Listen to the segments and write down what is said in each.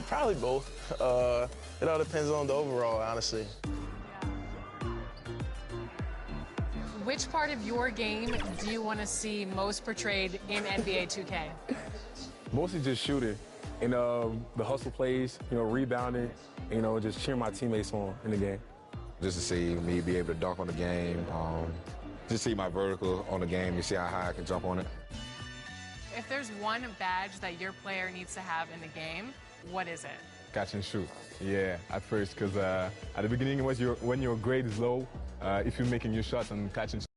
Probably both. It all depends on the overall, honestly. Which part of your game do you want to see most portrayed in NBA 2K? Mostly just shooting and the hustle plays, rebounding, just cheering my teammates on in the game. Just to see me be able to dunk on the game, just see my vertical on the game, you see how high I can jump on it. If there's one badge that your player needs to have in the game, what is it? Catch and shoot. Yeah, at first, because at the beginning, when your grade is low, if you're making your shots and catch and shoot.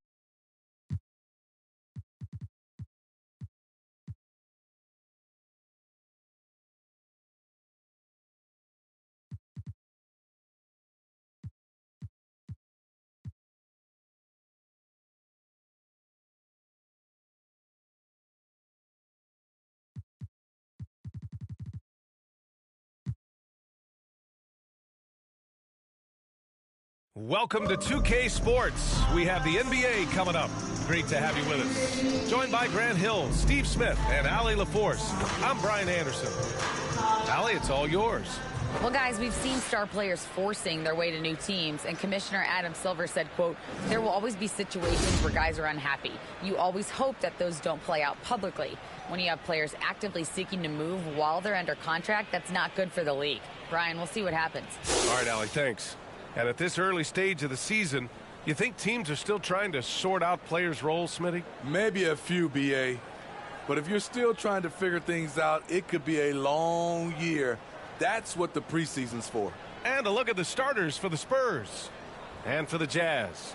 Welcome to 2K Sports. We have the NBA coming up. Great to have you with us. Joined by Grant Hill, Steve Smith, and Allie LaForce. I'm Brian Anderson. Allie, it's all yours. Well, guys, we've seen star players forcing their way to new teams, and Commissioner Adam Silver said, quote, there will always be situations where guys are unhappy. You always hope that those don't play out publicly. When you have players actively seeking to move while they're under contract, that's not good for the league. Brian, we'll see what happens. All right, Allie, thanks. And at this early stage of the season, you think teams are still trying to sort out players' roles, Smitty? Maybe a few, B.A. But if you're still trying to figure things out, it could be a long year. That's what the preseason's for. And a look at the starters for the Spurs and for the Jazz.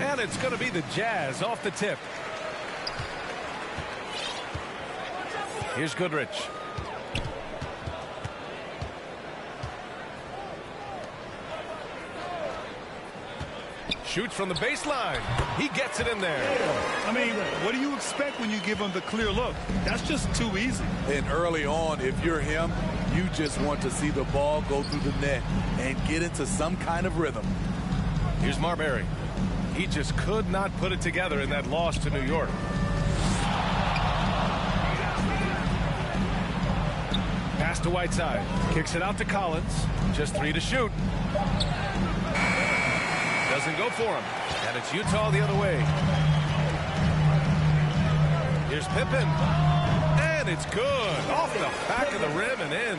And it's going to be the Jazz off the tip. Here's Goodrich. Shoots from the baseline. He gets it in there. I mean, what do you expect when you give him the clear look? That's just too easy. And early on, if you're him, you just want to see the ball go through the net and get into some kind of rhythm. Here's Marbury. He just could not put it together in that loss to New York. Pass to Whiteside. Kicks it out to Collins. Just 3 to shoot. Doesn't go for him. And it's Utah the other way. Here's Pippen. And it's good. Off the back of the rim and in.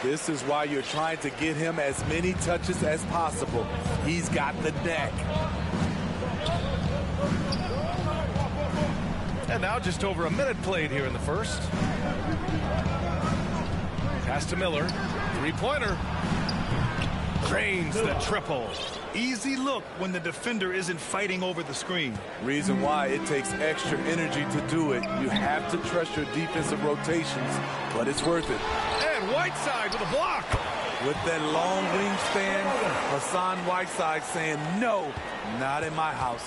This is why you're trying to get him as many touches as possible. He's got the neck. And now just over a minute played here in the first. Pass to Miller. Three-pointer. Drains the triple. Easy look when the defender isn't fighting over the screen. Reason why it takes extra energy to do it. You have to trust your defensive rotations, but it's worth it. And Whiteside with a block. With that long wingspan, Hassan Whiteside saying, no, not in my house.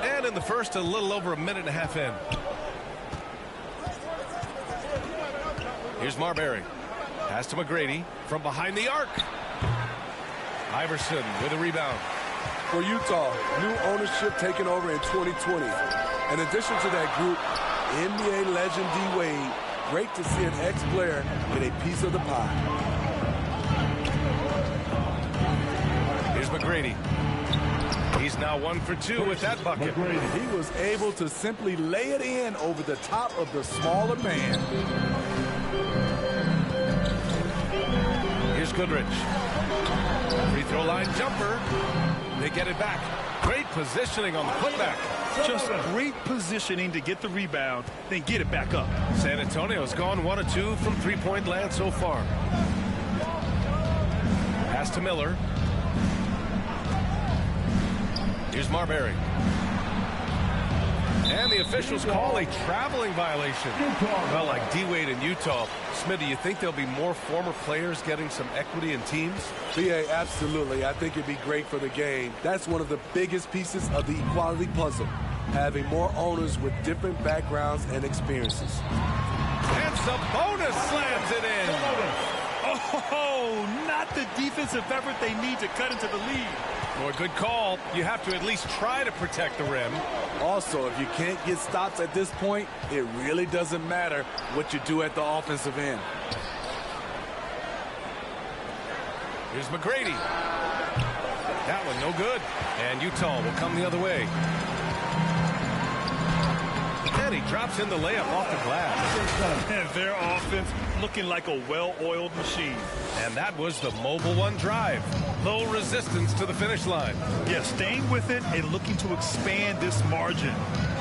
And in the first, a little over a minute and a half in. Here's Marbury. Pass to McGrady from behind the arc. Iverson with a rebound. For Utah, new ownership taking over in 2020. In addition to that group, NBA legend D-Wade. Great to see an ex-player get a piece of the pie. Here's McGrady. He's now 1 for 2 with that bucket. He was able to simply lay it in over the top of the smaller man. Here's Goodrich. Free throw line jumper. They get it back. Great positioning on the putback. Just great positioning to get the rebound, then get it back up. San Antonio's gone 1 of 2 from three-point land so far. Pass to Miller. Here's Marbury. And the officials call a traveling violation. Well, like D-Wade in Utah. Smith, do you think there'll be more former players getting some equity in teams? BA, absolutely. I think it'd be great for the game. That's one of the biggest pieces of the equality puzzle, having more owners with different backgrounds and experiences. And Sabonis slams it in. Oh, not the defensive effort they need to cut into the lead. Well, good call. You have to at least try to protect the rim. Also, if you can't get stops at this point, it really doesn't matter what you do at the offensive end. Here's McGrady. That one no good. And Utah will come the other way. And he drops in the layup off the glass. And their offense looking like a well-oiled machine. And that was the Mobile One drive. Low resistance to the finish line. Yeah, staying with it and looking to expand this margin.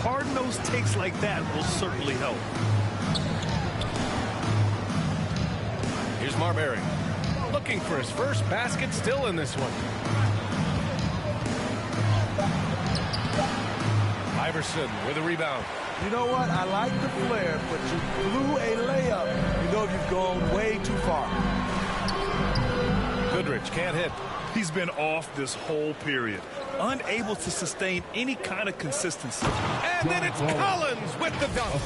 Hard-nosed takes like that will certainly help. Here's Marbury. Looking for his first basket, still in this one. Iverson with a rebound. You know what? I like the flair, but you blew a layup. You know you've gone way too far. Goodrich can't hit. He's been off this whole period, unable to sustain any kind of consistency. And then it's Collins with the dunk.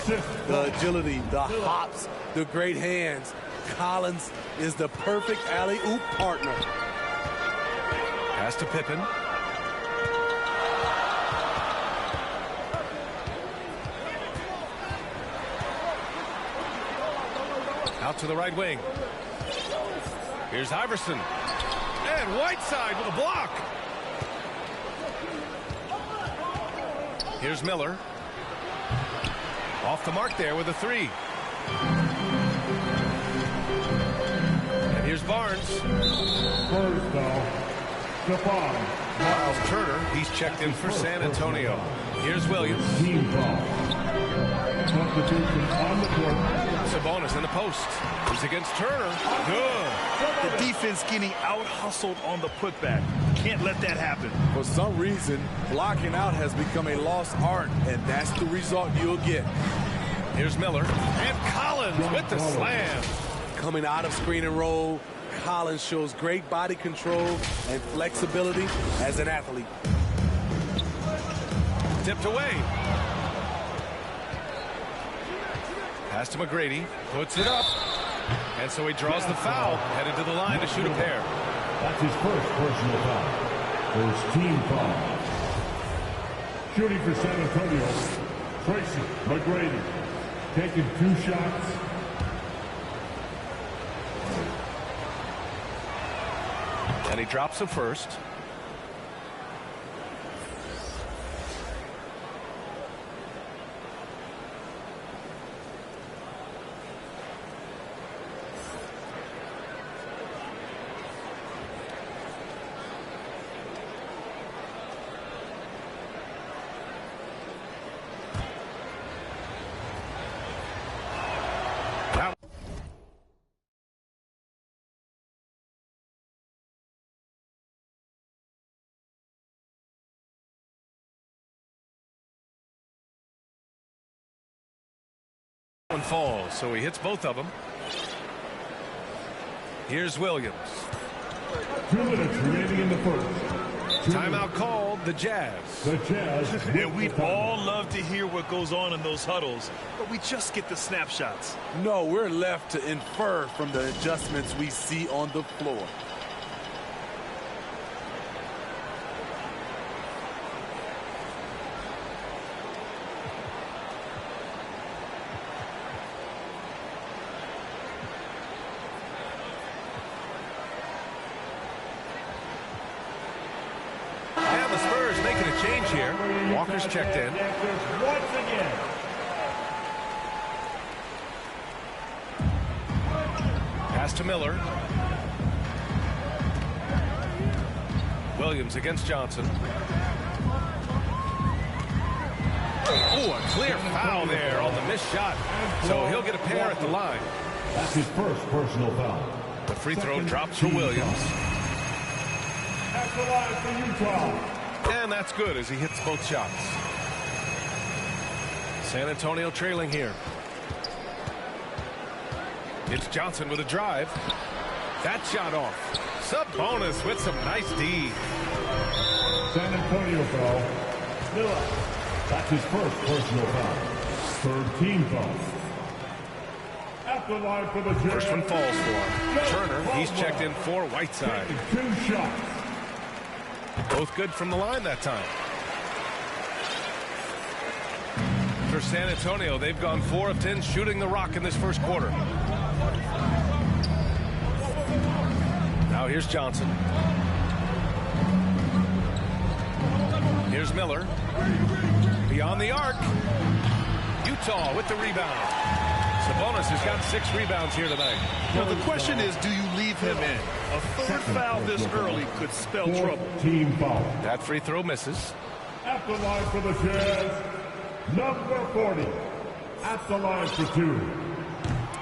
The agility, the hops, the great hands. Collins is the perfect alley-oop partner. Pass to Pippen. Out to the right wing. Here's Iverson. And Whiteside with a block. Here's Miller. Off the mark there with a three. And here's Barnes. First foul. Miles Turner, he's checked in for San Antonio. Here's Williams. Team foul. Substitution on the court. Sabonis in the post. He's against Turner. Good. The defense getting out-hustled on the putback. Can't let that happen. For some reason, blocking out has become a lost art, and that's the result you'll get. Here's Miller. And Collins with the slam. Coming out of screen and roll, Collins shows great body control and flexibility as an athlete. Tipped away. Pass to McGrady. Puts it up. And so he draws the foul. Headed to the line to shoot a pair. That's his first personal foul. First team foul. Shooting for San Antonio, Tracy McGrady. Taking 2 shots. And he drops the first. One falls, so he hits both of them. Here's Williams. 2 minutes remaining in the first. Timeout called, the Jazz. The Jazz. And we'd all love to hear what goes on in those huddles, but we just get the snapshots. No, we're left to infer from the adjustments we see on the floor. The Spurs making a change here. Walker's checked in. Once again. Pass to Miller. Williams against Johnson. Oh, a clear foul there on the missed shot. So he'll get a pair at the line. That's his first personal foul. The free throw drops for Williams. At the line for Utah. And that's good as he hits both shots. San Antonio trailing here. It's Johnson with a drive. That shot off. Sabonis with some nice D. San Antonio foul. Miller. That's his first personal foul. Third team foul. At the line for the Jazz. First one falls for him. Turner, he's checked in for Whiteside. 2 shots. Both good from the line that time. For San Antonio, they've gone 4 of 10 shooting the rock in this first quarter. Now here's Johnson. Here's Miller. Beyond the arc. Utah with the rebound. Sabonis has got 6 rebounds here tonight. Now the question is, do you leave him in? A third foul this early could spell trouble. Team foul. That free throw misses. At the line for the Jazz, number 40. At the line for 2.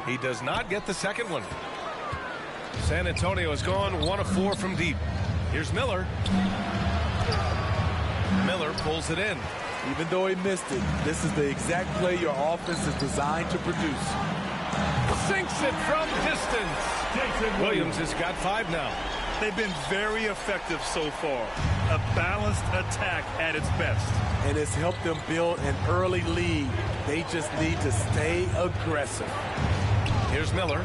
He does not get the second one. San Antonio has gone 1 of 4 from deep. Here's Miller. Miller pulls it in. Even though he missed it, this is the exact play your offense is designed to produce. Sinks it from distance. Williams has got 5 now. They've been very effective so far. A balanced attack at its best. And it's helped them build an early lead. They just need to stay aggressive. Here's Miller.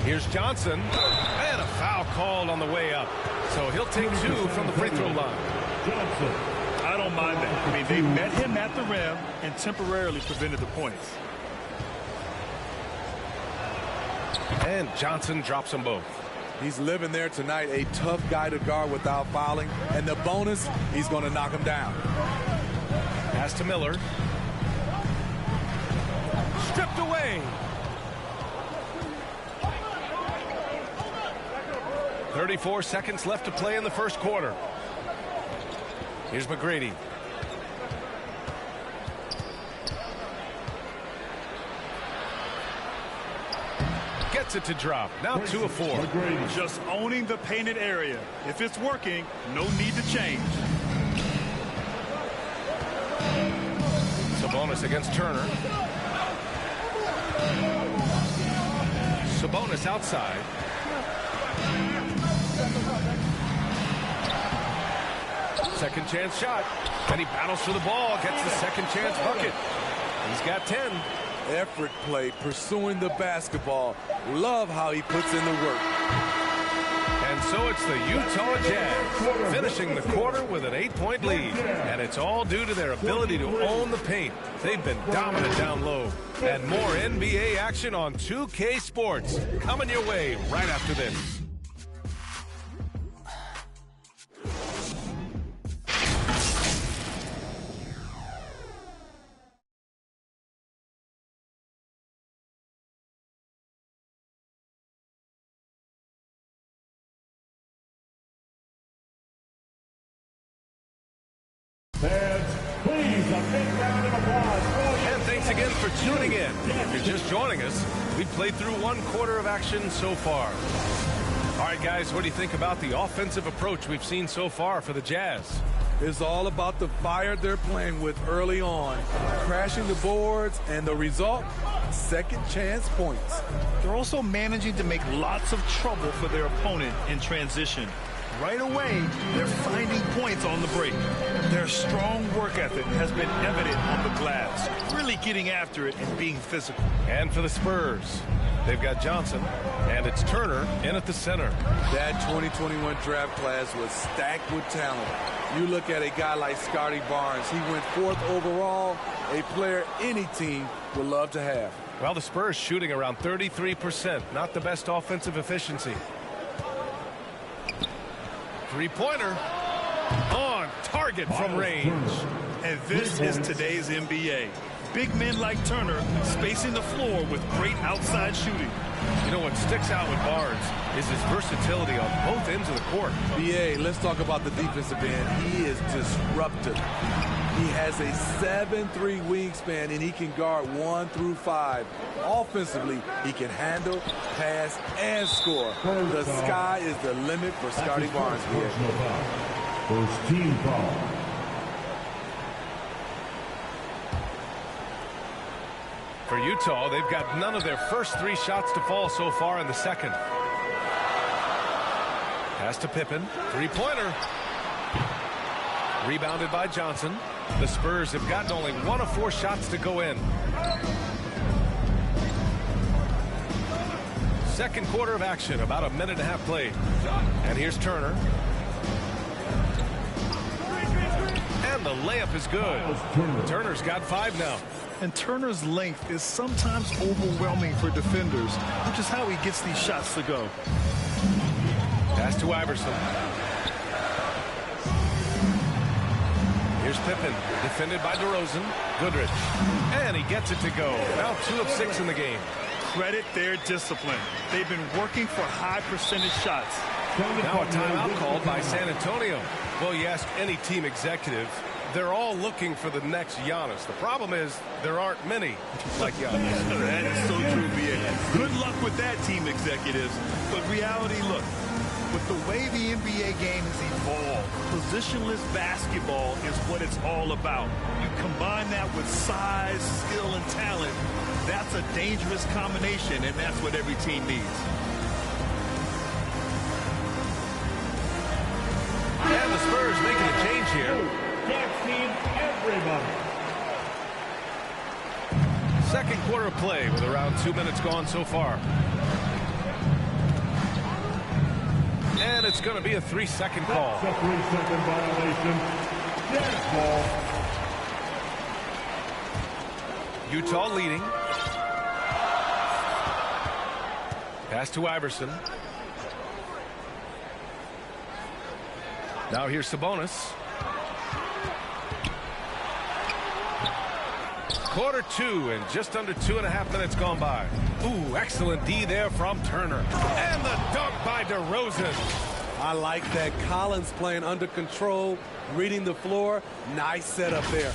Here's Johnson. And a foul called on the way up. So he'll take 2 from the free throw line. Johnson. I don't mind that. I mean, they met him at the rim and temporarily prevented the points. And Johnson drops them both. He's living there tonight, a tough guy to guard without fouling. And the bonus, he's going to knock him down. Pass to Miller. Stripped away. 34 seconds left to play in the first quarter. Here's McGrady. Gets it to drop. Now 2 of 4. Just owning the painted area. If it's working, no need to change. Sabonis against Turner. Sabonis outside. Second chance shot. And he battles for the ball. Gets the second chance bucket. He's got 10. Effort play, pursuing the basketball. Love how he puts in the work. And so it's the Utah Jazz finishing the quarter with an 8-point lead. And it's all due to their ability to own the paint. They've been dominant down low. And more NBA action on 2K Sports coming your way right after this. Fans, please, a big round of applause. And thanks again for tuning in. If you're just joining us, we've played through 1 quarter of action so far. All right, guys, what do you think about the offensive approach we've seen so far for the Jazz? It's all about the fire they're playing with early on, crashing the boards, and the result, second chance points. They're also managing to make lots of trouble for their opponent in transition. Right away, they're finding points on the break. Their strong work ethic has been evident on the glass, really getting after it and being physical. And for the Spurs, they've got Johnson, and it's Turner in at the center. That 2021 draft class was stacked with talent. You look at a guy like Scotty Barnes. He went 4th overall, a player any team would love to have. Well, the Spurs shooting around 33%, not the best offensive efficiency. Three-pointer on target from range. And this is today's NBA. Big men like Turner spacing the floor with great outside shooting. You know what sticks out with Barnes is his versatility on both ends of the court. BA, let's talk about the defensive end. He is disruptive. He has a 7'3" wingspan, and he can guard 1 through 5. Offensively, he can handle, pass, and score. The sky is the limit for Scotty Barnes. First team foul. For Utah, they've got none of their first 3 shots to fall so far in the second. Pass to Pippen. 3-pointer. Rebounded by Johnson. The Spurs have gotten only 1 of 4 shots to go in. Second quarter of action, about a minute and a half played. And here's Turner. And the layup is good. Turner's got 5 now. And Turner's length is sometimes overwhelming for defenders, which is how he gets these shots to go. Pass to Iverson. Here's Pippen, defended by DeRozan. Goodrich. And he gets it to go. Now 2 of 6 in the game. Credit their discipline. They've been working for high percentage shots. Now a timeout called by San Antonio. Well, you ask any team executive, they're all looking for the next Giannis. The problem is there aren't many like Giannis. That is so true, BA. Good luck with that, team executives. But reality, look, with the way the NBA game has evolved, positionless basketball is what it's all about. You combine that with size, skill, and talent, that's a dangerous combination, and that's what every team needs. And the Spurs making a change here. Team everybody. Second quarter of play with around 2 minutes gone so far. And it's going to be a 3-second call. That's a 3-second violation. Dead ball. Utah leading. Pass to Iverson. Now here's Sabonis. Quarter 2 and just under 2.5 minutes gone by. Ooh, excellent D there from Turner. And the dunk by DeRozan. I like that. Collins playing under control, reading the floor. Nice setup there.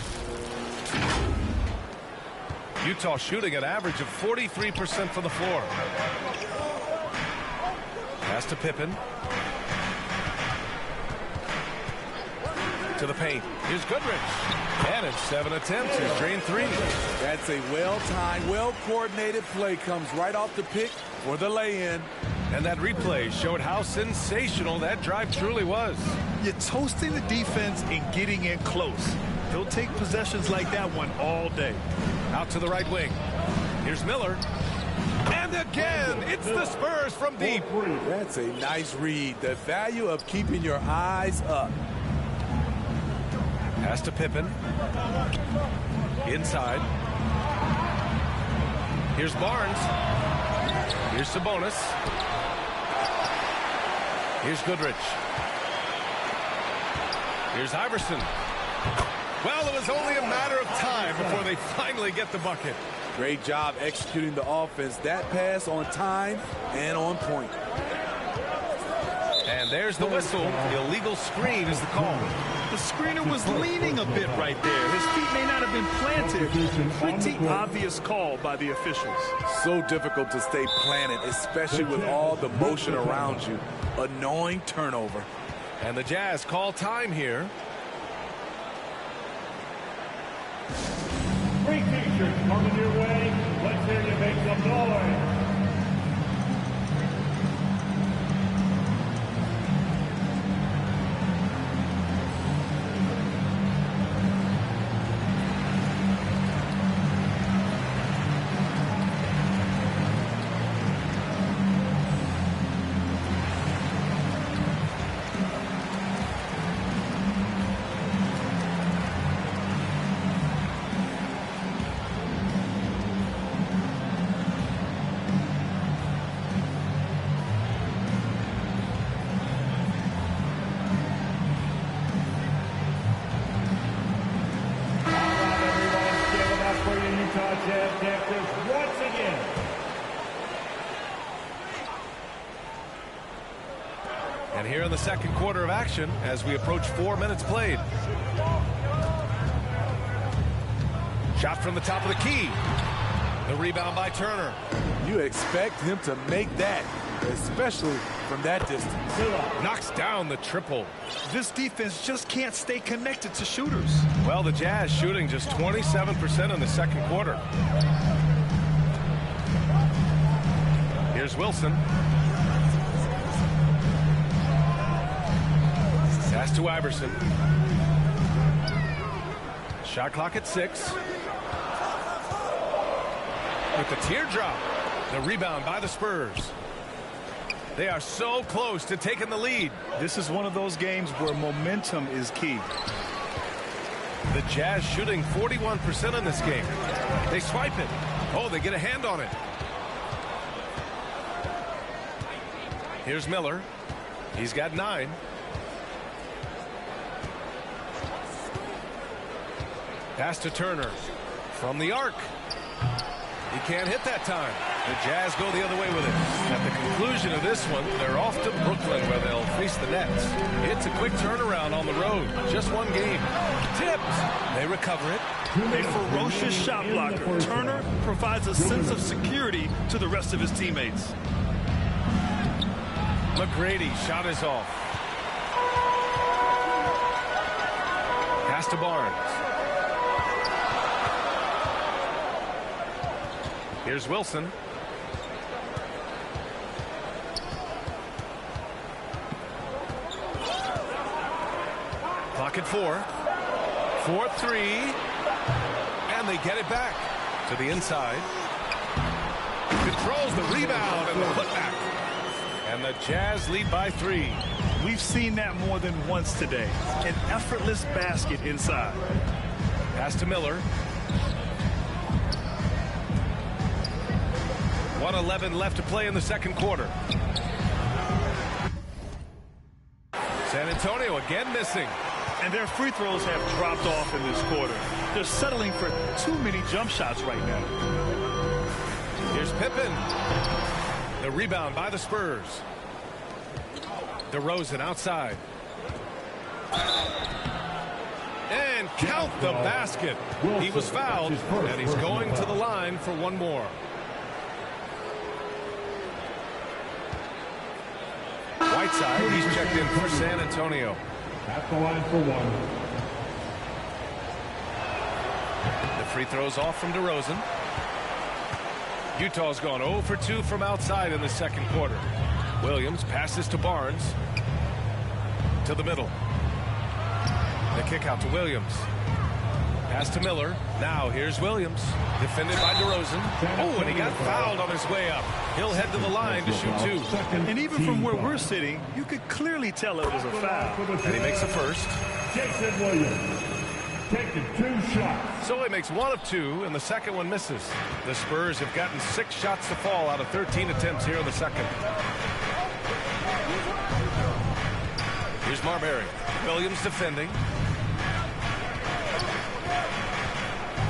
Utah shooting an average of 43% from the floor. Pass to Pippen. To the paint. Here's Goodrich. And in 7 attempts, he's drained 3. That's a well-timed, well-coordinated play. Comes right off the pick for the lay-in. And that replay showed how sensational that drive truly was. You're toasting the defense and getting in close. They'll take possessions like that one all day. Out to the right wing. Here's Miller. And again, it's the Spurs from deep. That's a nice read. The value of keeping your eyes up. Pass to Pippen. Inside. Here's Barnes. Here's Sabonis. Here's Goodrich. Here's Iverson. Well, it was only a matter of time before they finally get the bucket. Great job executing the offense. That pass on time and on point. And there's the whistle. The illegal screen is the call. The screener was leaning a bit right there. His feet may not have been planted. Pretty obvious call by the officials. So difficult to stay planted, especially with all the motion around you. Annoying turnover. And the Jazz call time here. Free t-shirts coming your way. Let's hear you make some noise. And here in the second quarter of action as we approach 4 minutes played. Shot from the top of the key. The rebound by Turner. You expect him to make that, especially from that distance. Knocks down the triple. This defense just can't stay connected to shooters. Well, the Jazz shooting just 27% in the second quarter. Here's Wilson. Pass to Iverson. Shot clock at 6. With the teardrop. The rebound by the Spurs. They are so close to taking the lead. This is one of those games where momentum is key. The Jazz shooting 41% in this game. They swipe it. Oh, they get a hand on it. Here's Miller. He's got 9. Pass to Turner from the arc. He can't hit that time. The Jazz go the other way with it. At the conclusion of this one, they're off to Brooklyn where they'll face the Nets. It's a quick turnaround on the road. Just one game. Tipped. They recover it. A ferocious shot blocker. Turner provides a sense of security to the rest of his teammates. McGrady shot is off. Pass to Barnes. Here's Wilson. Clock at 4. 4-3. And they get it back to the inside. Controls the rebound and the putback. And the Jazz lead by 3. We've seen that more than once today. An effortless basket inside. Pass to Miller. 1:11 left to play in the second quarter. San Antonio again missing. And their free throws have dropped off in this quarter. They're settling for too many jump shots right now. Here's Pippen. The rebound by the Spurs. DeRozan outside. And count the basket. He was fouled, and he's going to the line for one more. Whiteside, he's checked in for San Antonio. At the line for 1. The free throws off from DeRozan. Utah's gone 0 for 2 from outside in the second quarter. Williams passes to Barnes. To the middle. The kick out to Williams. Pass to Miller. Now here's Williams. Defended by DeRozan. Oh, and he got fouled on his way up. He'll head to the line to shoot 2. And even from where we're sitting, you could clearly tell it was a foul. And he makes the first. Jason Williams taking 2 shots. So he makes 1 of 2, and the second one misses. The Spurs have gotten 6 shots to fall out of 13 attempts here in the second. Here's Marbury. Williams defending.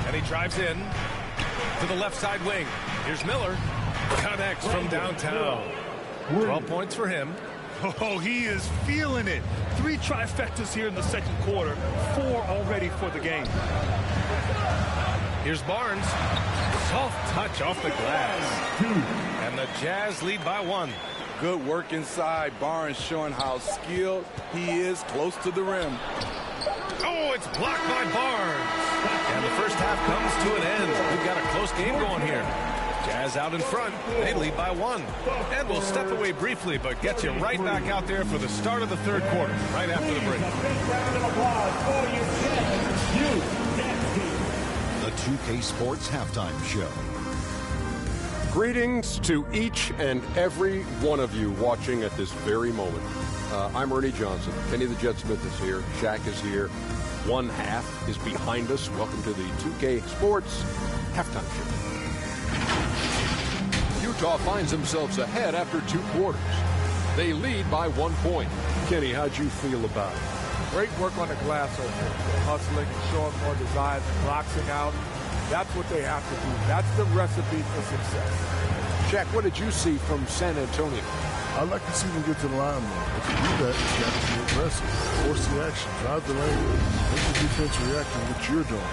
And he drives in to the left side wing. Here's Miller. Connects from downtown. 12 points for him. Oh, he is feeling it. 3 trifectas here in the second quarter. 4 already for the game. Here's Barnes. Soft touch off the glass. And the Jazz lead by 1. Good work inside. Barnes showing how skilled he is close to the rim. Oh, it's blocked by Barnes. And the first half comes to an end. We've got a close game going here. Jazz out in front. They lead by 1. And we'll step away briefly, but get you right back out there for the start of the third quarter, right after the break. The 2K Sports Halftime Show. Greetings to each and every one of you watching at this very moment. I'm Ernie Johnson. Kenny the Jet Smith is here. Shaq is here. One half is behind us. Welcome to the 2K Sports Halftime Show. Utah finds themselves ahead after 2 quarters. They lead by 1 point. Kenny, how'd you feel about it? Great work on the glass over there. Hustling and showing more desire and boxing out. That's what they have to do. That's the recipe for success. Shaq, what did you see from San Antonio? I'd like to see them get to the line more. But to do that, you got to be aggressive. Force the action. Drive the lane. Make the defense react to what you're doing.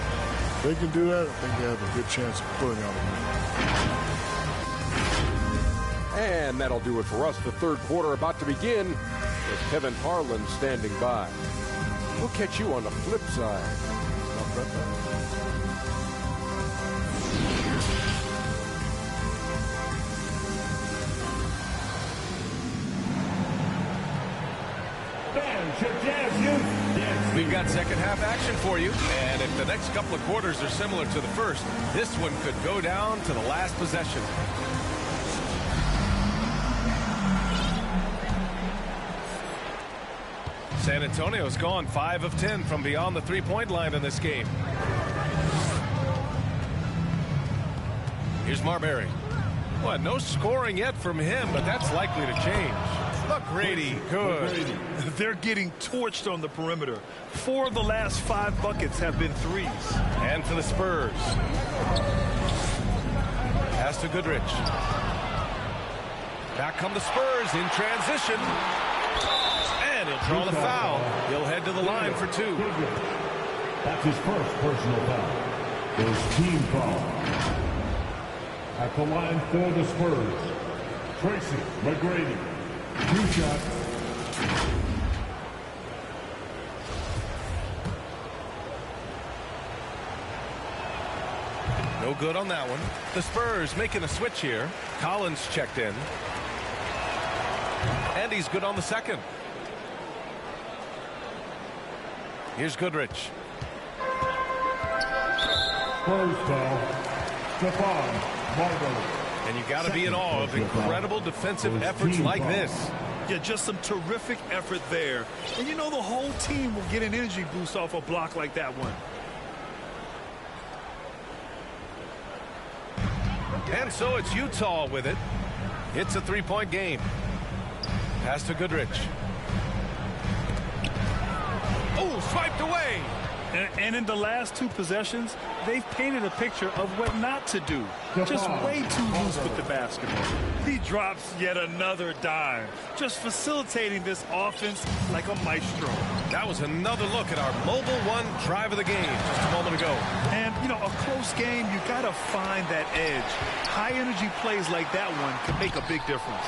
If they can do that, I think they have a good chance of pulling out a win. And that'll do it for us. The third quarter about to begin with Kevin Harlan standing by. We'll catch you on the flip side. We've got second half action for you, and if the next couple of quarters are similar to the first, this one could go down to the last possession. San Antonio's gone 5 of 10 from beyond the three-point line in this game. Here's Marbury. Well, no scoring yet from him, but that's likely to change. McGrady, good. They're getting torched on the perimeter. 4 of the last 5 buckets have been threes. And for the Spurs. Pass to Goodrich. Back come the Spurs in transition. And he'll draw the foul. He'll head to the line for 2. That's his first personal foul. His team foul. At the line for the Spurs, Tracy McGrady. 2 shots. No good on that one. The Spurs making a switch here. Collins checked in. And he's good on the second. Here's Goodrich. Spurs foul. Stephon Marbury. And you got to be in awe of incredible defensive efforts like this. Yeah, just some terrific effort there. And you know the whole team will get an energy boost off a block like that one. And so it's Utah with it. It's a 3-point game. Pass to Goodrich. Oh, swiped away. And in the last 2 possessions, they've painted a picture of what not to do. Just way too loose with the basketball. He drops yet another dime, just facilitating this offense like a maestro. That was another look at our mobile one drive of the game just a moment ago. And, you know, a close game, you got to find that edge. High-energy plays like that one can make a big difference.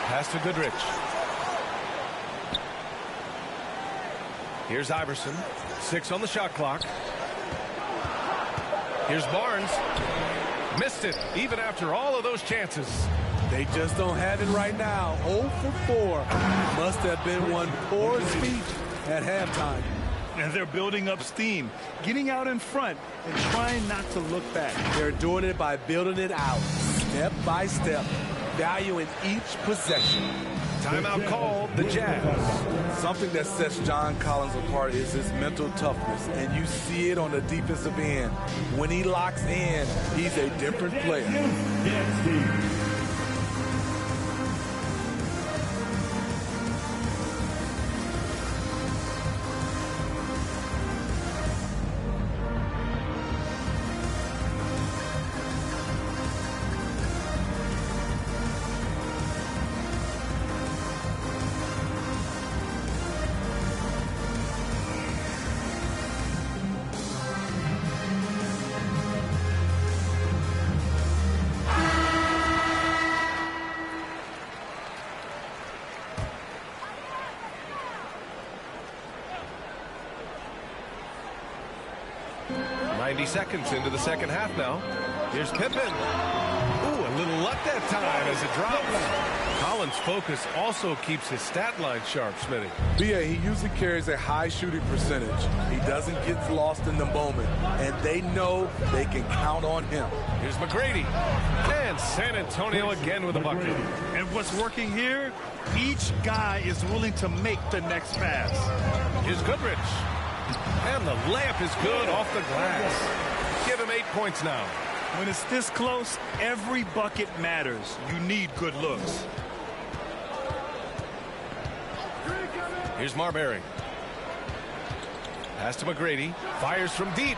Pass to Goodrich. Here's Iverson. 6 on the shot clock. Here's Barnes. Missed it, even after all of those chances. They just don't have it right now. 0 for 4. Must have been one poor speech at halftime. And they're building up steam, getting out in front and trying not to look back. They're doing it by building it out, step by step, valuing each possession. Timeout called, the Jazz. Something that sets John Collins apart is his mental toughness, and you see it on the defensive end. When he locks in, he's a different player. Seconds into the second half now. Here's Pippen. Ooh, a little luck that time as it drops. Collins' focus also keeps his stat line sharp, Smitty. BA, he usually carries a high shooting percentage. He doesn't get lost in the moment, and they know they can count on him. Here's McGrady. And San Antonio again with a bucket. And what's working here? Each guy is willing to make the next pass. Here's Goodrich. And the layup is good off the glass. Give him 8 points now. When it's this close, every bucket matters. You need good looks. Here's Marbury. Pass to McGrady. Fires from deep.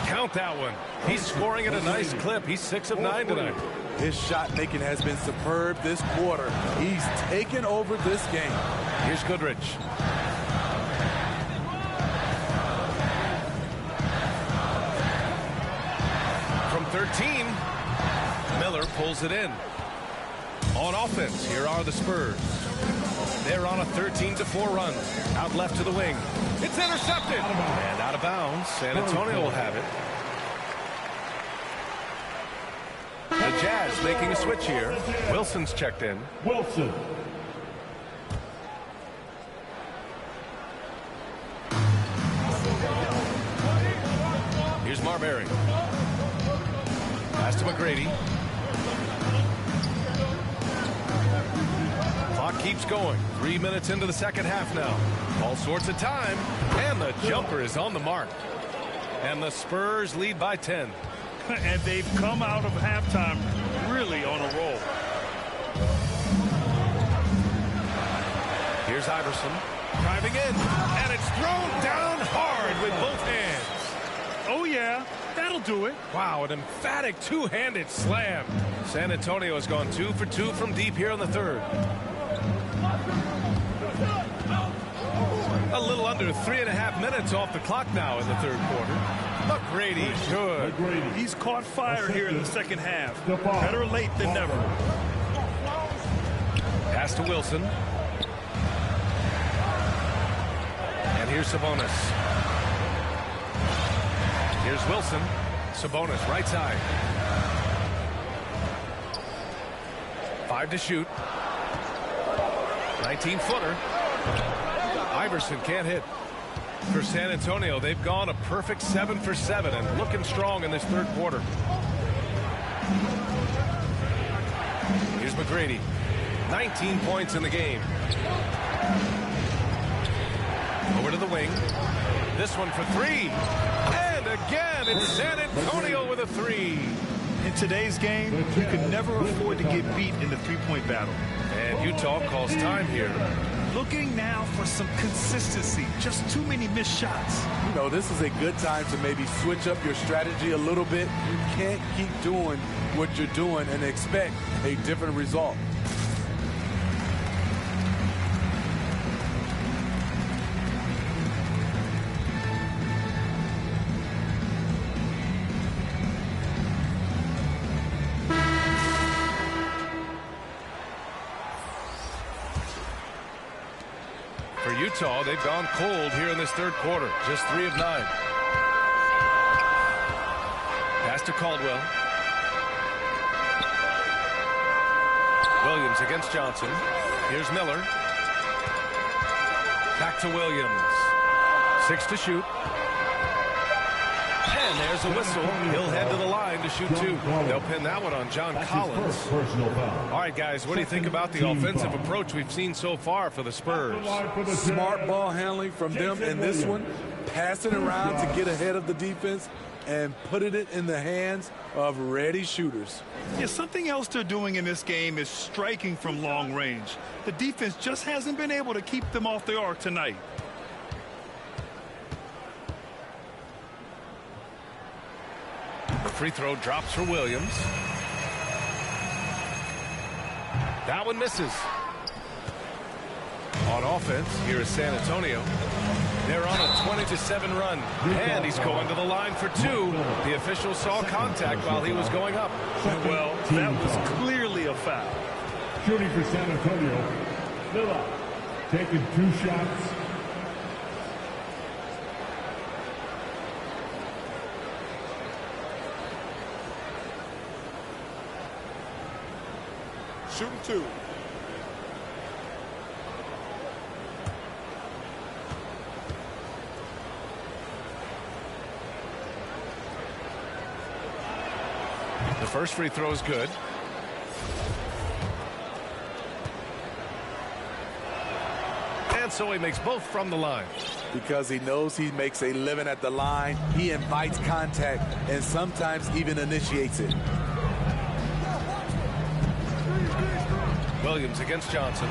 Count that one. He's scoring at a nice clip. He's 6 of 9 tonight. His shot making has been superb this quarter. He's taken over this game. Here's Goodrich. From 13, Miller pulls it in. On offense, here are the Spurs. They're on a 13-4 run. Out left to the wing. It's intercepted. And out of bounds. San Antonio will have it. The Jazz making a switch here. Wilson's checked in. Wilson. Pass to McGrady. Clock keeps going. 3 minutes into the second half now. All sorts of time. And the jumper is on the mark. And the Spurs lead by 10. And they've come out of halftime really on a roll. Here's Iverson driving in, and it's thrown down hard with both hands. Oh, yeah, that'll do it. Wow, an emphatic two-handed slam. San Antonio has gone 2 for 2 from deep here in the third. A little under 3.5 minutes off the clock now in the third quarter. McGrady, good. He's caught fire here in the second half. Better late than never. Pass to Wilson. And here's Sabonis. Here's Wilson. Sabonis, right side. 5 to shoot. 19-footer. Iverson can't hit. For San Antonio, they've gone a perfect 7 for 7 and looking strong in this third quarter. Here's McGrady. 19 points in the game. Over to the wing. This one for 3. And again, it's San Antonio with a 3. In today's game, you can never afford to get beat in the three-point battle. And Utah calls time here. Looking now for some consistency. Just too many missed shots. You know, this is a good time to maybe switch up your strategy a little bit. You can't keep doing what you're doing and expect a different result. For Utah, they've gone cold here in this third quarter. Just 3 of 9. Pass to Caldwell. Williams against Johnson. Here's Miller. Back to Williams. 6 to shoot. And there's a whistle. He'll head to the line to shoot 2. They'll pin that one on John Collins. All right, guys, what do you think about the offensive approach we've seen so far for the Spurs? Smart ball handling from them in this one. Passing around to get ahead of the defense and putting it in the hands of ready shooters. Yeah, something else they're doing in this game is striking from long range. The defense just hasn't been able to keep them off the arc tonight. The free throw drops for Williams. That one misses. On offense, here is San Antonio. They're on a 20-7 run. And he's going to the line for 2. The official saw contact while he was going up. Well, that was clearly a foul. Shooting for San Antonio, Miller, taking 2 shots. Shooting 2. The first free throw is good. And so he makes both from the line. Because he knows he makes a living at the line, he invites contact and sometimes even initiates it. Williams against Johnson.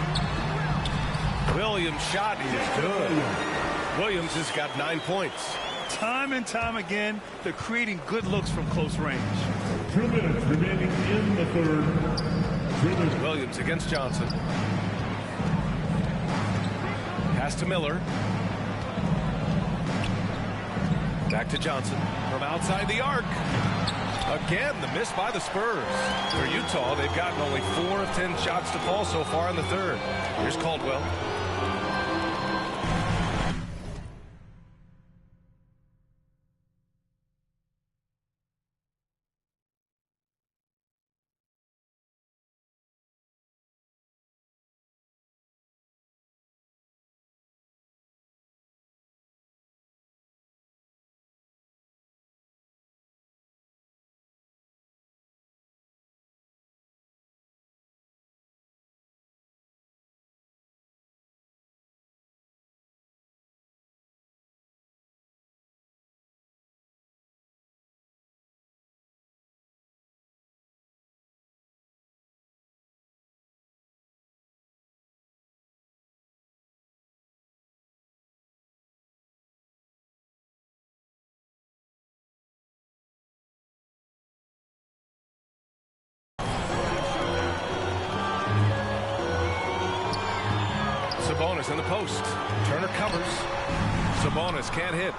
Williams' shot is good. Williams has got 9 points. Time and time again, they're creating good looks from close range. 2 minutes remaining in the third. Williams against Johnson. Pass to Miller. Back to Johnson from outside the arc. Again, the miss by the Spurs. For Utah, they've gotten only 4 of 10 shots to fall so far in the third. Here's Caldwell. Sabonis in the post. Turner covers. Sabonis can't hit.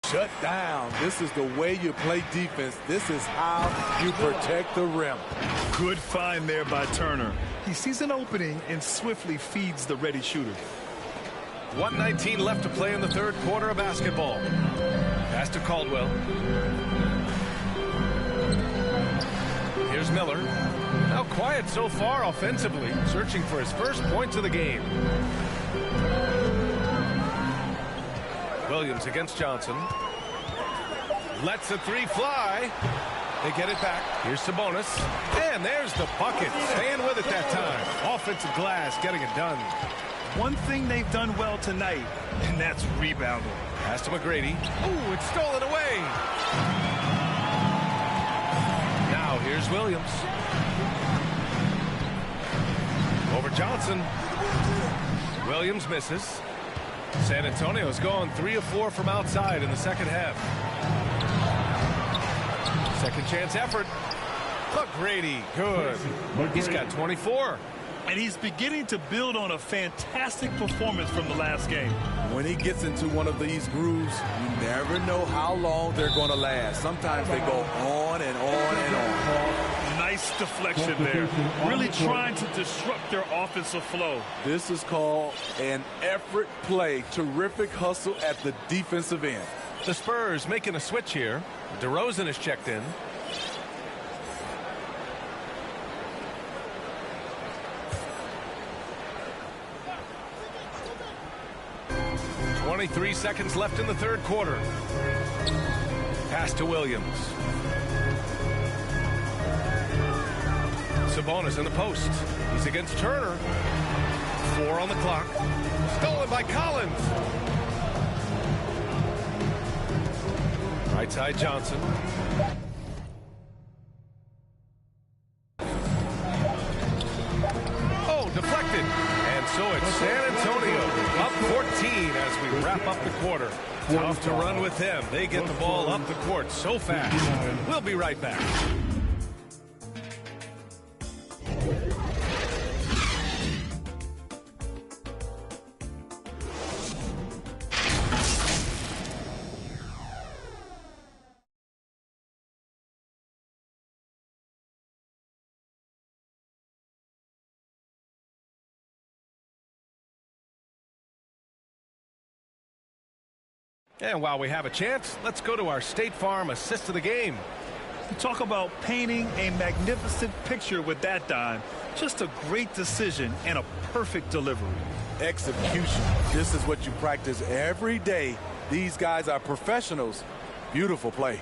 Shut down. This is the way you play defense. This is how you protect the rim. Good find there by Turner. He sees an opening and swiftly feeds the ready shooter. 1:19 left to play in the third quarter of basketball. Pass to Caldwell. Here's Miller. Now quiet so far offensively, searching for his first points of the game. Williams against Johnson. Lets the three fly. They get it back. Here's Sabonis. And there's the bucket. Staying with it that time. Offensive glass getting it done. One thing they've done well tonight, and that's rebounding. Pass to McGrady. Ooh, it's stolen away. Now here's Williams. Over Johnson. Williams misses. San Antonio's gone 3 of 4 from outside in the second half. Second chance effort. McGrady, good. He's got 24. And he's beginning to build on a fantastic performance from the last game. When he gets into one of these grooves, you never know how long they're going to last. Sometimes they go on and on and on. Nice deflection there. Really trying to disrupt their offensive flow. This is called an effort play. Terrific hustle at the defensive end. The Spurs making a switch here. DeRozan is checked in. .23 seconds left in the third quarter. Pass to Williams. Sabonis in the post. He's against Turner. 4 on the clock. Stolen by Collins. Right side Johnson. Oh, deflected. And so it's San Antonio up 14 as we wrap up the quarter. Tough to run with them. They get the ball up the court so fast. We'll be right back. And while we have a chance, let's go to our State Farm assist of the game. You talk about painting a magnificent picture with that dime. Just a great decision and a perfect delivery. Execution. This is what you practice every day. These guys are professionals. Beautiful play.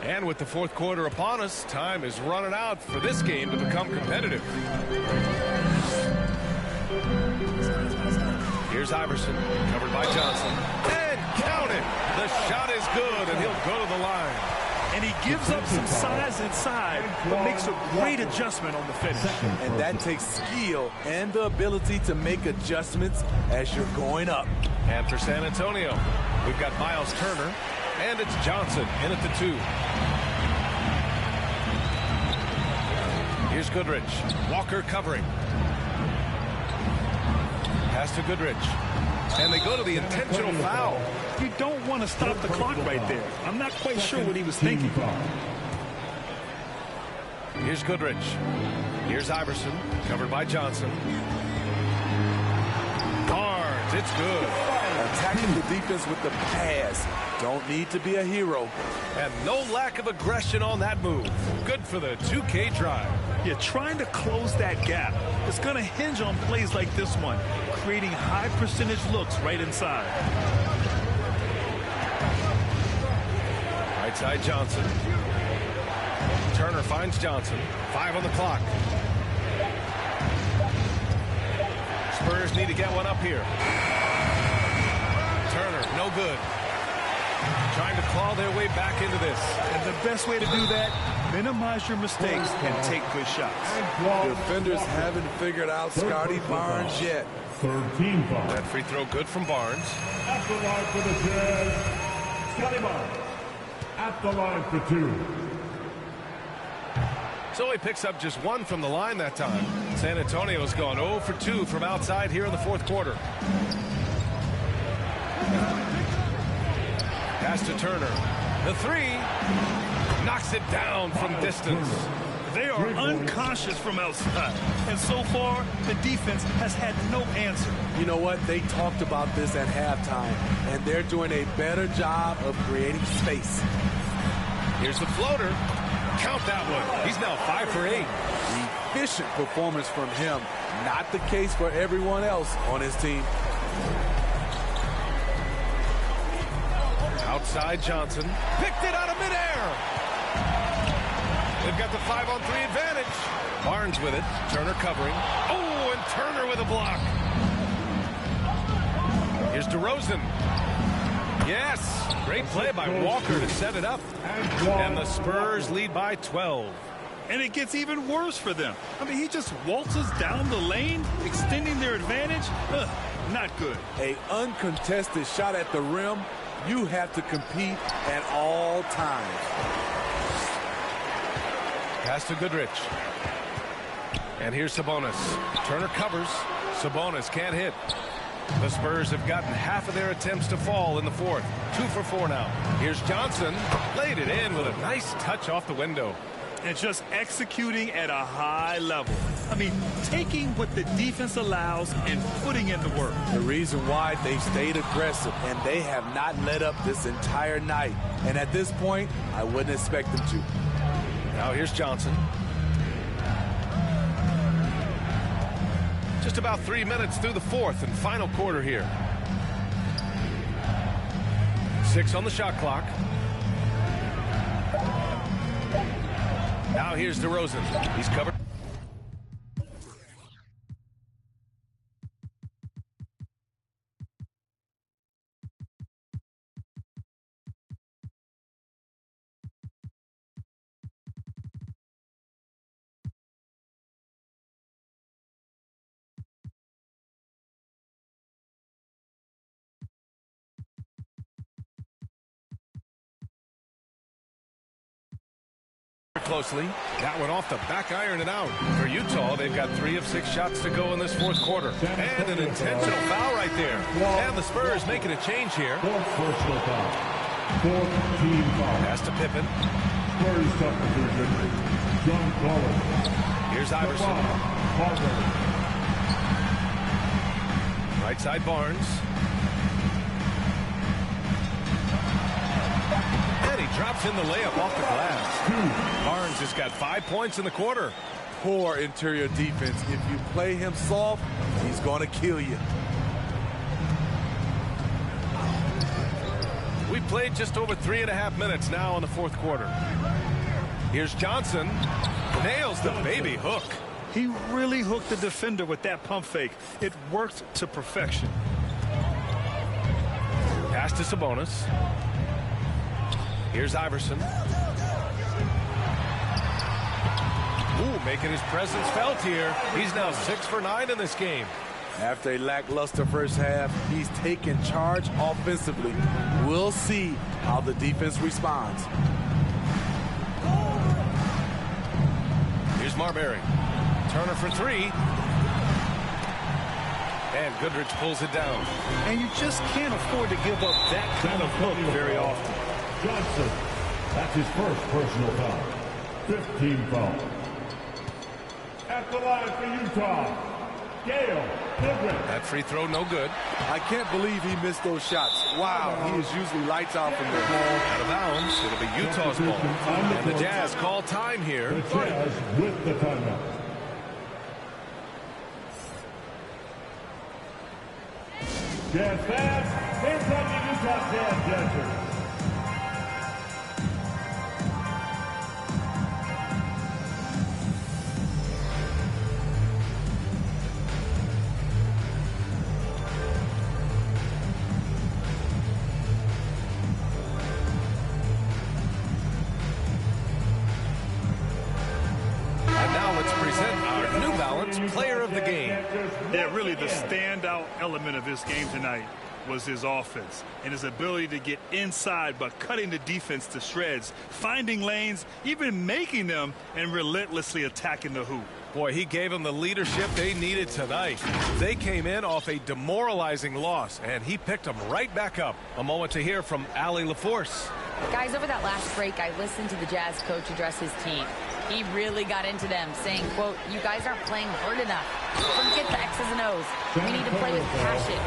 And with the fourth quarter upon us, time is running out for this game to become competitive. Here's Iverson, covered by Johnson. And count it! The shot is good, and he'll go to the line. And he gives up some size inside, but makes a great adjustment on the finish. And that takes skill and the ability to make adjustments as you're going up. And for San Antonio, we've got Miles Turner, and it's Johnson in at the 2. Here's Goodrich. Walker covering. Pass to Goodrich. And they go to the intentional foul. You don't want to stop the clock right there. I'm not quite sure what he was thinking. Here's Goodrich. Here's Iverson, covered by Johnson. Barnes, it's good. Attacking the defense with the pass. Don't need to be a hero. And no lack of aggression on that move. Good for the 2K drive. You're trying to close that gap. It's going to hinge on plays like this one, creating high percentage looks right inside. Right side Johnson. Turner finds Johnson. 5 on the clock. Spurs need to get one up here. Turner, no good. Trying to claw their way back into this. And the best way to do that, minimize your mistakes and take good shots. Defenders haven't figured out Scotty Barnes yet. Third team foul. That free throw good from Barnes. At the line for the Jazz, Scotty Barnes. At the line for 2. So he picks up just 1 from the line that time. San Antonio's gone 0 for 2 from outside here in the fourth quarter. Pass to Turner. The 3 knocks it down from distance. They are unconscious from outside. And so far, the defense has had no answer. You know what? They talked about this at halftime, and they're doing a better job of creating space. Here's the floater. Count that one. He's now 5 for 8. Efficient performance from him. Not the case for everyone else on his team. Outside Johnson. Picked it out of midair. They've got the 5-on-3 advantage. Barnes with it. Turner covering. Oh, and Turner with a block. Here's DeRozan. Yes. Great play by Walker to set it up. And the Spurs lead by 12. And it gets even worse for them. I mean, he just waltzes down the lane, extending their advantage. Not good. An uncontested shot at the rim. You have to compete at all times. Pass to Goodrich. And here's Sabonis. Turner covers. Sabonis can't hit. The Spurs have gotten half of their attempts to fall in the fourth. 2 for 4 now. Here's Johnson. Laid it in with a nice touch off the window. And just executing at a high level. I mean, taking what the defense allows and putting in the work. The reason why they've stayed aggressive, and they have not let up this entire night. And at this point, I wouldn't expect them to. Now here's Johnson. Just about 3 minutes through the fourth and final quarter here. 6 on the shot clock. Now here's DeRozan. He's covered. Closely. That one off the back iron and out. For Utah, they've got 3 of 6 shots to go in this fourth quarter. And an intentional foul right there. And the Spurs making a change here. Fourth personal foul. Fourth team foul. Pass to Pippen. Spurs substitution. John Collins. Here's Iverson. Right side Barnes. Drops in the layup off the glass. Barnes has got 5 points in the quarter. Poor interior defense. If you play him soft, he's going to kill you. We played just over 3.5 minutes now in the fourth quarter. Here's Johnson. Nails the baby hook. He really hooked the defender with that pump fake. It worked to perfection. Pass to Sabonis. Here's Iverson. Ooh, making his presence felt here. He's now 6 for 9 in this game. After a lackluster first half, he's taken charge offensively. We'll see how the defense responds. Here's Marbury. Turner for 3. And Goodrich pulls it down. And you just can't afford to give up that kind of look very often. Johnson. That's his first personal foul. 15 foul. At the line for Utah, Gale Goodrich. That free throw no good. I can't believe he missed those shots. Wow, he is usually lights out from there. Out of bounds. It'll be Utah's ball. And the Jazz call time here. The Jazz with the timeout. Jazz fans, here from the Utah Jazz Dancers. present our New Balance Player of the Game. Yeah, really the standout element of this game tonight was his offense and his ability to get inside but cutting the defense to shreds, finding lanes, even making them, and relentlessly attacking the hoop. Boy, he gave them the leadership they needed tonight. They came in off a demoralizing loss, and he picked them right back up. A moment to hear from Allie LaForce. Guys, over that last break, I listened to the Jazz coach address his team. He really got into them, saying, quote, "You guys aren't playing hard enough. Forget the X's and O's. We need to play with passion."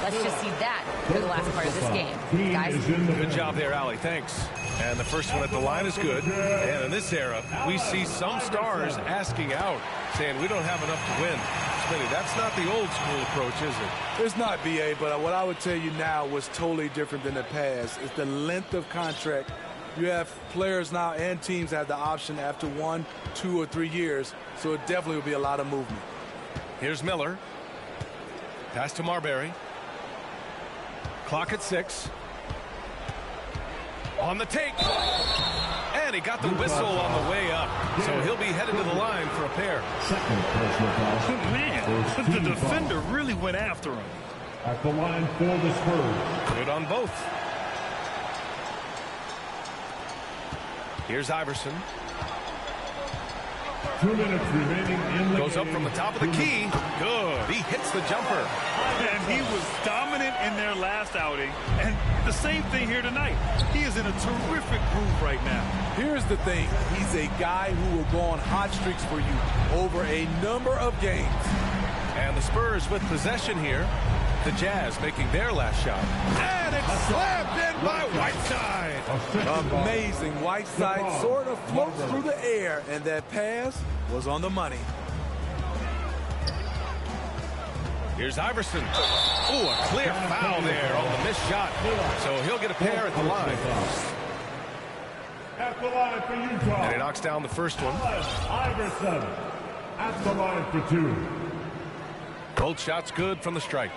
Let's just see that for the last part of this game. Guys? Good job there, Allie. Thanks. And the first one at the line is good. And in this era, we see some stars asking out, saying we don't have enough to win. Smitty, that's not the old school approach, is it? It's not, B.A., but what I would tell you now was totally different than the past. It's the length of contract. You have players now and teams have the option after 1, 2, or 3 years, so it definitely will be a lot of movement. Here's Miller. Pass to Marbury. Clock at 6. On the take. And he got the whistle on the way up. So he'll be headed to the line for a pair. Man, the defender really went after him. At the line for the Spurs. Good on both. Here's Iverson. 2 minutes remaining in the Goes game. up from the top of the key. Good. He hits the jumper. And he was dominant in their last outing. And the same thing here tonight. He is in a terrific groove right now. Here's the thing. He's a guy who will go on hot streaks for you over a number of games. And the Spurs with possession here. The Jazz making their last shot. And it's slammed in by Whiteside. Amazing. Whiteside sort of floats through the air, and that pass was on the money. Here's Iverson. Ooh, a clear foul there on the missed shot. So he'll get a pair at the line. At the line for Utah. And he knocks down the first one. Iverson. At the line for 2. Both shots good from the stripe.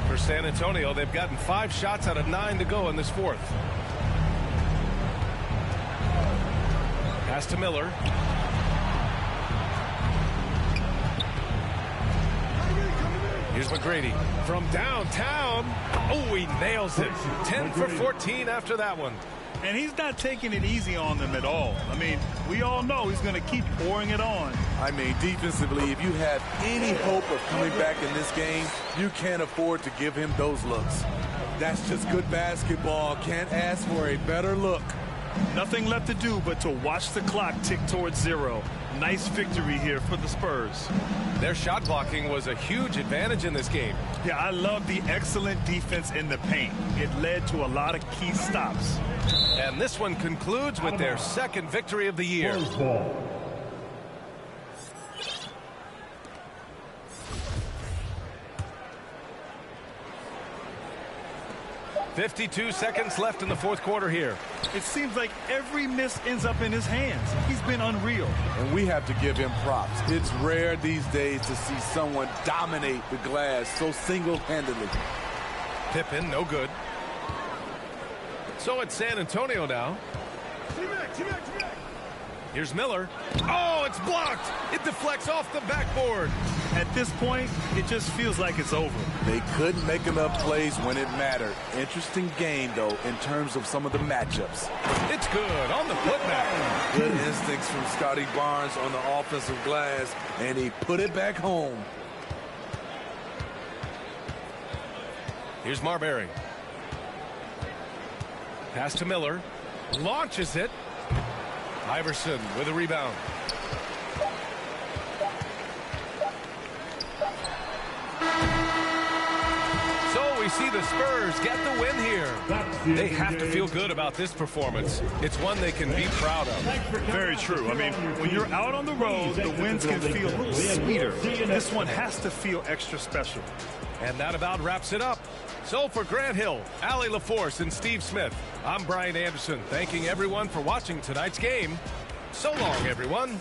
For San Antonio, they've gotten 5 shots out of 9 to go in this fourth. Pass to Miller. Here's McGrady from downtown. Oh, he nails it. 10 for 14 after that one. And he's not taking it easy on them at all. I mean, we all know he's going to keep pouring it on. I mean, defensively, if you have any hope of coming back in this game, you can't afford to give him those looks. That's just good basketball. Can't ask for a better look. Nothing left to do but to watch the clock tick towards 0. Nice victory here for the Spurs. Their shot blocking was a huge advantage in this game. Yeah, I love the excellent defense in the paint. It led to a lot of key stops. And this one concludes with their second victory of the year. 52 seconds left in the fourth quarter here. It seems like every miss ends up in his hands. He's been unreal. And we have to give him props. It's rare these days to see someone dominate the glass so single-handedly. Pippen, no good. So it's San Antonio now. Here's Miller. Oh, it's blocked. It deflects off the backboard. At this point, it just feels like it's over. They couldn't make enough plays when it mattered. Interesting game, though, in terms of some of the matchups. It's good on the putback. Good instincts from Scotty Barnes on the offensive glass, and he put it back home. Here's Marbury. Pass to Miller. Launches it. Iverson with a rebound. So we see the Spurs get the win here. They have to feel good about this performance. It's one they can be proud of. Very true. I mean, when you're out on the road, the wins can feel a little sweeter. This one has to feel extra special. And that about wraps it up. So for Grant Hill, Allie LaForce, and Steve Smith, I'm Brian Anderson, thanking everyone for watching tonight's game. So long, everyone.